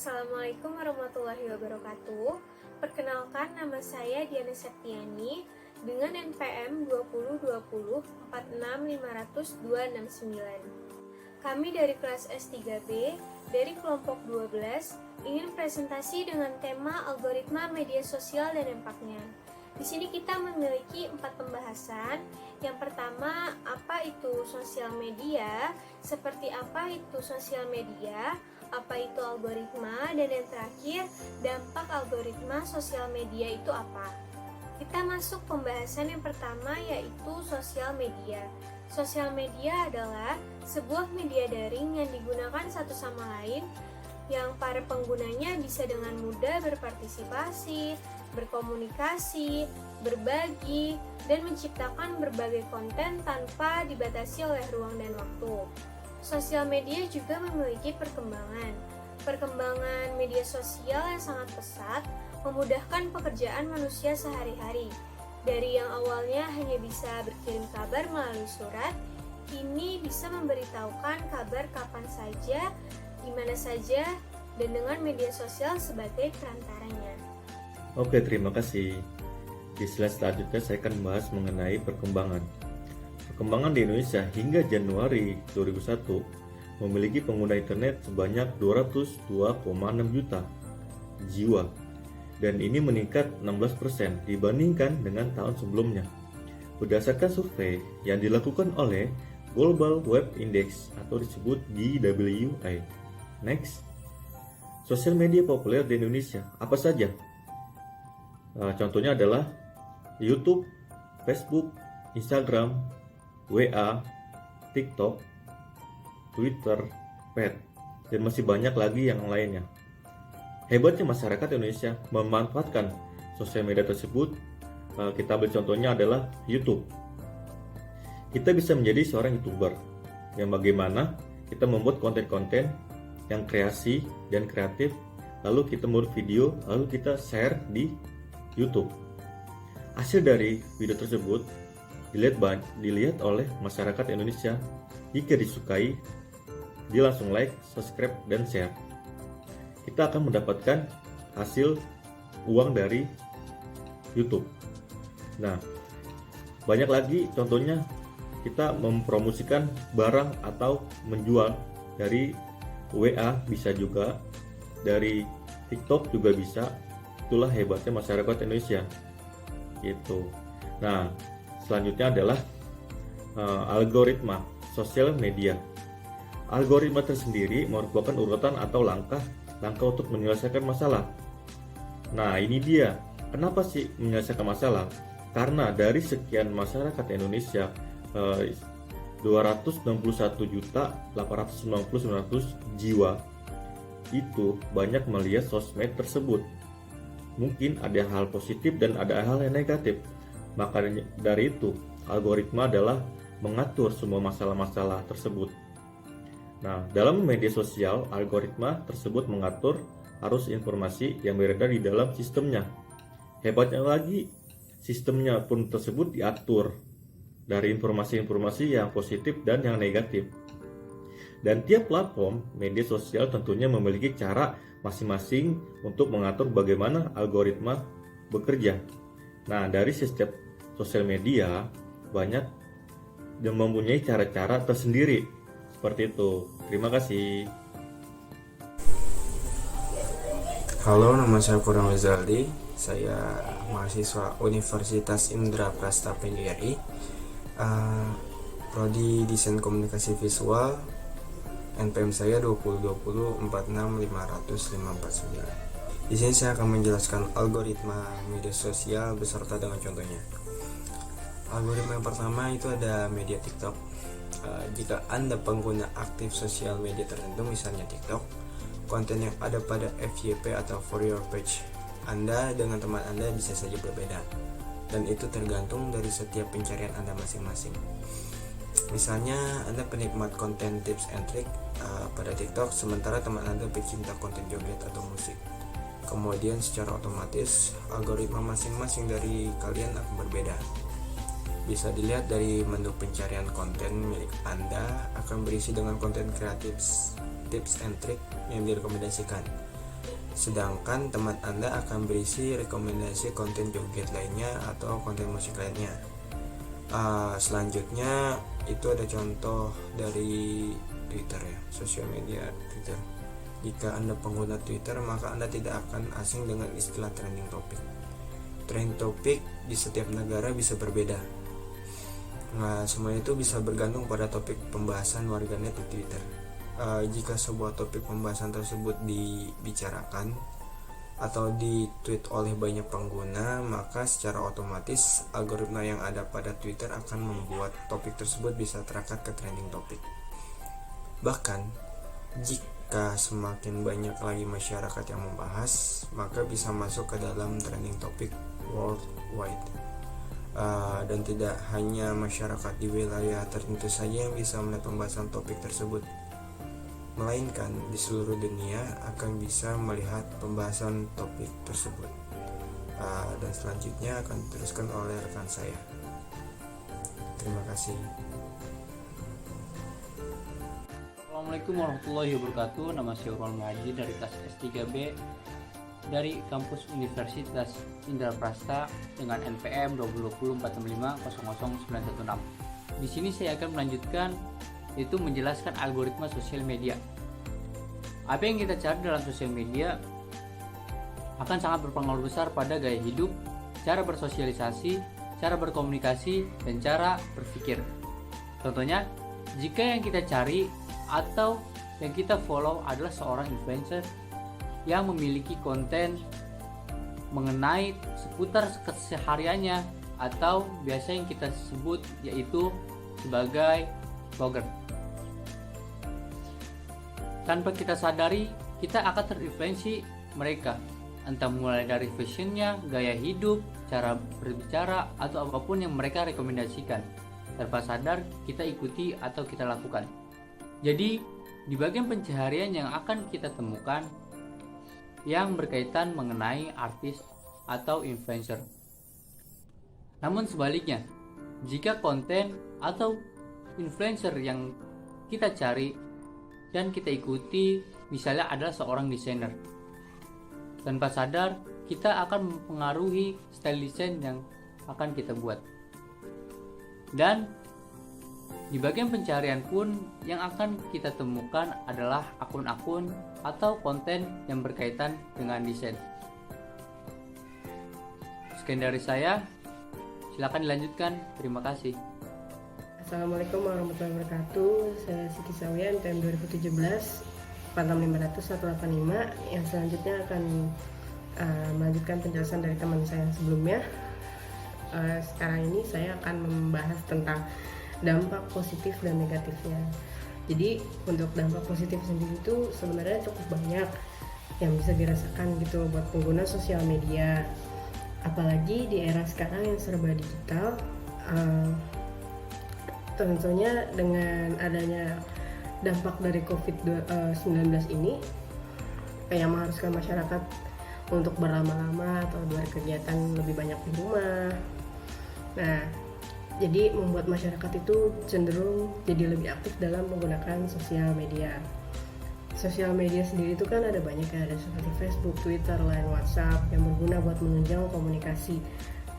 Assalamualaikum warahmatullahi wabarakatuh. Perkenalkan, nama saya Diana Septiani dengan NPM 2020 46500-269. Kami dari kelas S3B dari kelompok 12 ingin presentasi dengan tema algoritma media sosial dan dampaknya. Di sini kita memiliki 4 pembahasan. Yang pertama, apa itu sosial media, seperti apa itu sosial media, apa itu algoritma, dan yang terakhir, dampak algoritma sosial media itu apa. Kita masuk pembahasan yang pertama, yaitu sosial media. Sosial media adalah sebuah media daring yang digunakan satu sama lain, yang para penggunanya bisa dengan mudah berpartisipasi, berkomunikasi, berbagi, dan menciptakan berbagai konten tanpa dibatasi oleh ruang dan waktu. Sosial media juga memiliki perkembangan. Perkembangan media sosial yang sangat pesat memudahkan pekerjaan manusia sehari-hari. Dari yang awalnya hanya bisa berkirim kabar melalui surat, kini bisa memberitahukan kabar kapan saja, di mana saja, dan dengan media sosial sebagai perantaranya. Oke, terima kasih. Di slide selanjutnya saya akan membahas mengenai perkembangan. Perkembangan di Indonesia hingga Januari 2001 memiliki pengguna internet sebanyak 202,6 juta jiwa, dan ini meningkat 16% dibandingkan dengan tahun sebelumnya. Berdasarkan survei yang dilakukan oleh Global Web Index atau disebut GWI. Next, sosial media populer di Indonesia apa saja? Contohnya adalah YouTube, Facebook, Instagram, WA, TikTok, Twitter, Pet, dan masih banyak lagi yang lainnya. Hebatnya masyarakat Indonesia memanfaatkan sosial media tersebut. Kita ambil contohnya adalah YouTube. Kita bisa menjadi seorang YouTuber yang bagaimana kita membuat konten-konten yang kreasi dan kreatif, lalu kita membuat video, lalu kita share di YouTube. Hasil dari video tersebut dilihat oleh masyarakat Indonesia. Jika disukai, dia langsung like, subscribe, dan share. Kita akan mendapatkan hasil uang dari YouTube. Nah, banyak lagi contohnya kita mempromosikan barang atau menjual dari WA bisa juga, dari TikTok juga bisa. Itulah hebatnya masyarakat Indonesia. Gitu. Nah, selanjutnya adalah algoritma sosial media. Algoritma tersendiri merupakan urutan atau langkah untuk menyelesaikan masalah. Nah, ini dia. Kenapa sih menyelesaikan masalah? Karena dari sekian masyarakat Indonesia 261.899.900 jiwa itu banyak melihat sosmed tersebut. Mungkin ada hal positif dan ada hal yang negatif. Maka dari itu, algoritma adalah mengatur semua masalah-masalah tersebut. Nah, dalam media sosial, algoritma tersebut mengatur arus informasi yang beredar di dalam sistemnya. Hebatnya lagi, sistemnya pun tersebut diatur dari informasi-informasi yang positif dan yang negatif. Dan tiap platform media sosial tentunya memiliki cara masing-masing untuk mengatur bagaimana algoritma bekerja. Nah, dari setiap sosial media banyak yang mempunyai cara-cara tersendiri. Seperti itu. Terima kasih. Halo, nama saya Kurang Wizaldi. Saya mahasiswa Universitas Indra Prasta PGRI, Prodi Desain Komunikasi Visual. NPM saya 2020 Di sini saya akan menjelaskan algoritma media sosial beserta dengan contohnya. Algoritma yang pertama itu ada media TikTok. Jika Anda pengguna aktif sosial media tertentu, misalnya TikTok, konten yang ada pada FYP atau For Your Page Anda dengan teman Anda bisa saja berbeda, dan itu tergantung dari setiap pencarian Anda masing-masing. Misalnya Anda penikmat konten tips and trick pada TikTok, sementara teman Anda pecinta konten joget atau musik. Kemudian secara otomatis algoritma masing-masing dari kalian akan berbeda. Bisa dilihat dari menu pencarian konten milik Anda akan berisi dengan konten kreatif, tips and trick yang direkomendasikan. sedangkan teman Anda akan berisi rekomendasi konten joget lainnya atau konten musik lainnya. Selanjutnya itu ada contoh dari Twitter ya, sosial media Twitter. Jika Anda pengguna Twitter, maka Anda tidak akan asing dengan istilah trending topic. Trending topic di setiap negara bisa berbeda. Nah, semua itu bisa bergantung pada topik pembahasan warganet di Twitter. Jika sebuah topik pembahasan tersebut dibicarakan atau di-tweet oleh banyak pengguna, maka secara otomatis algoritma yang ada pada Twitter akan membuat topik tersebut bisa terangkat ke trending topic. Bahkan, jika semakin banyak lagi masyarakat yang membahas, maka bisa masuk ke dalam trending topic worldwide. Dan tidak hanya masyarakat di wilayah tertentu saja yang bisa melihat pembahasan topik tersebut, melainkan di seluruh dunia akan bisa melihat pembahasan topik tersebut. Dan selanjutnya akan diteruskan oleh rekan saya. Terima kasih. Assalamualaikum warahmatullahi wabarakatuh. Nama saya Urwan Muhaji dari kelas S3B dari kampus Universitas Indraprasta dengan NPM 202046500916. Di sini saya akan melanjutkan yaitu menjelaskan algoritma sosial media. Apa yang kita cari dalam sosial media akan sangat berpengaruh besar pada gaya hidup, cara bersosialisasi, cara berkomunikasi, dan cara berpikir. Contohnya, jika yang kita cari atau yang kita follow adalah seorang influencer yang memiliki konten mengenai seputar kesehariannya atau biasa yang kita sebut yaitu sebagai blogger. Tanpa kita sadari, kita akan terinfluensi mereka, entah mulai dari fashionnya, gaya hidup, cara berbicara, atau apapun yang mereka rekomendasikan. Tanpa sadar, kita ikuti atau kita lakukan. Jadi, di bagian pencaharian yang akan kita temukan yang berkaitan mengenai artis atau influencer. Namun sebaliknya, jika konten atau influencer yang kita cari dan kita ikuti misalnya adalah seorang desainer, tanpa sadar kita akan mempengaruhi style desain yang akan kita buat. Dan di bagian pencarian pun yang akan kita temukan adalah akun-akun atau konten yang berkaitan dengan desain. Sekian dari saya, silakan dilanjutkan. Terima kasih. Assalamualaikum warahmatullahi wabarakatuh. Saya Siti Sawian, NPM 2017 46500 yang selanjutnya akan melanjutkan penjelasan dari teman saya yang sebelumnya. Sekarang ini saya akan membahas tentang dampak positif dan negatifnya. Jadi untuk dampak positif sendiri itu sebenarnya cukup banyak yang bisa dirasakan gitu buat pengguna sosial media. Apalagi di era sekarang yang serba digital. Tentunya dengan adanya dampak dari COVID-19 ini yang mengharuskan masyarakat untuk berlama-lama atau berkegiatan lebih banyak di rumah. Nah, jadi membuat masyarakat itu cenderung jadi lebih aktif dalam menggunakan sosial media. Sosial media sendiri itu kan ada banyak ya, ada seperti Facebook, Twitter, Line, WhatsApp yang berguna buat menunjang komunikasi,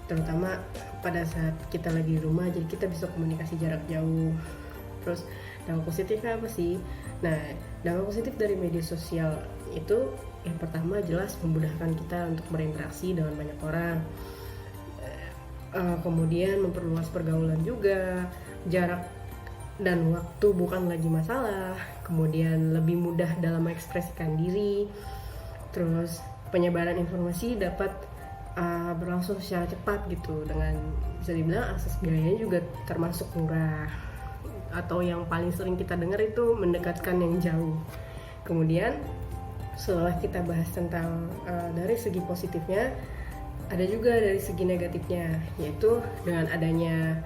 terutama pada saat kita lagi di rumah, jadi kita bisa komunikasi jarak jauh. Terus dampak positifnya apa sih? Nah, dampak positif dari media sosial itu yang pertama jelas memudahkan kita untuk berinteraksi dengan banyak orang. Kemudian memperluas pergaulan juga, jarak dan waktu bukan lagi masalah. Kemudian lebih mudah dalam mengekspresikan diri. Terus penyebaran informasi dapat berlangsung secara cepat gitu, dengan bisa dibilang akses biayanya juga termasuk murah, atau yang paling sering kita dengar itu mendekatkan yang jauh. Kemudian setelah kita bahas tentang dari segi positifnya, ada juga dari segi negatifnya, yaitu dengan adanya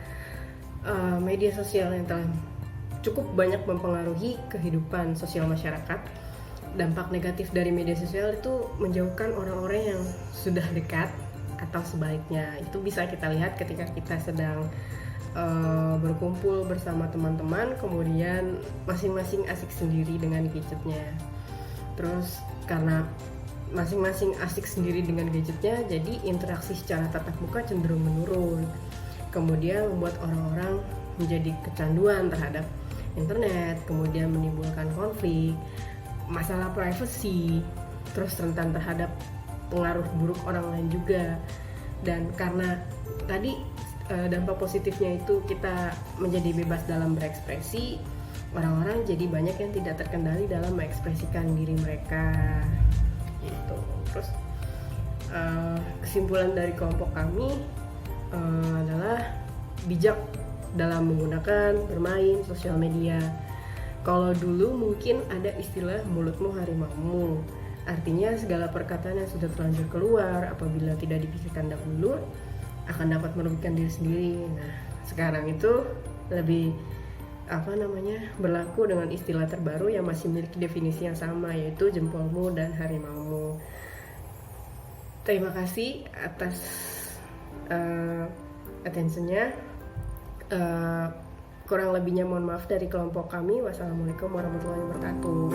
media sosial yang telah cukup banyak mempengaruhi kehidupan sosial masyarakat. Dampak negatif dari media sosial itu menjauhkan orang-orang yang sudah dekat, atau sebaliknya itu bisa kita lihat ketika kita sedang berkumpul bersama teman-teman, kemudian masing-masing asik sendiri dengan gadgetnya. Terus karena masing-masing asik sendiri dengan gadgetnya, jadi interaksi secara tatap muka cenderung menurun. Kemudian membuat orang-orang menjadi kecanduan terhadap internet, kemudian menimbulkan konflik, masalah privacy, terus rentan terhadap pengaruh buruk orang lain juga. Dan karena tadi dampak positifnya itu kita menjadi bebas dalam berekspresi, orang-orang jadi banyak yang tidak terkendali dalam mengekspresikan diri mereka gitu. Terus kesimpulan dari kelompok kami adalah bijak dalam menggunakan bermain sosial media. Kalau dulu mungkin ada istilah mulutmu harimaumu, artinya segala perkataan yang sudah terlanjur keluar apabila tidak dipikirkan dahulu akan dapat merugikan diri sendiri. Nah, sekarang itu lebih berlaku dengan istilah terbaru yang masih memiliki definisi yang sama, yaitu jempolmu dan harimaumu. Terima kasih atas attentionnya. Kurang lebihnya mohon maaf dari kelompok kami. Wassalamualaikum warahmatullahi wabarakatuh.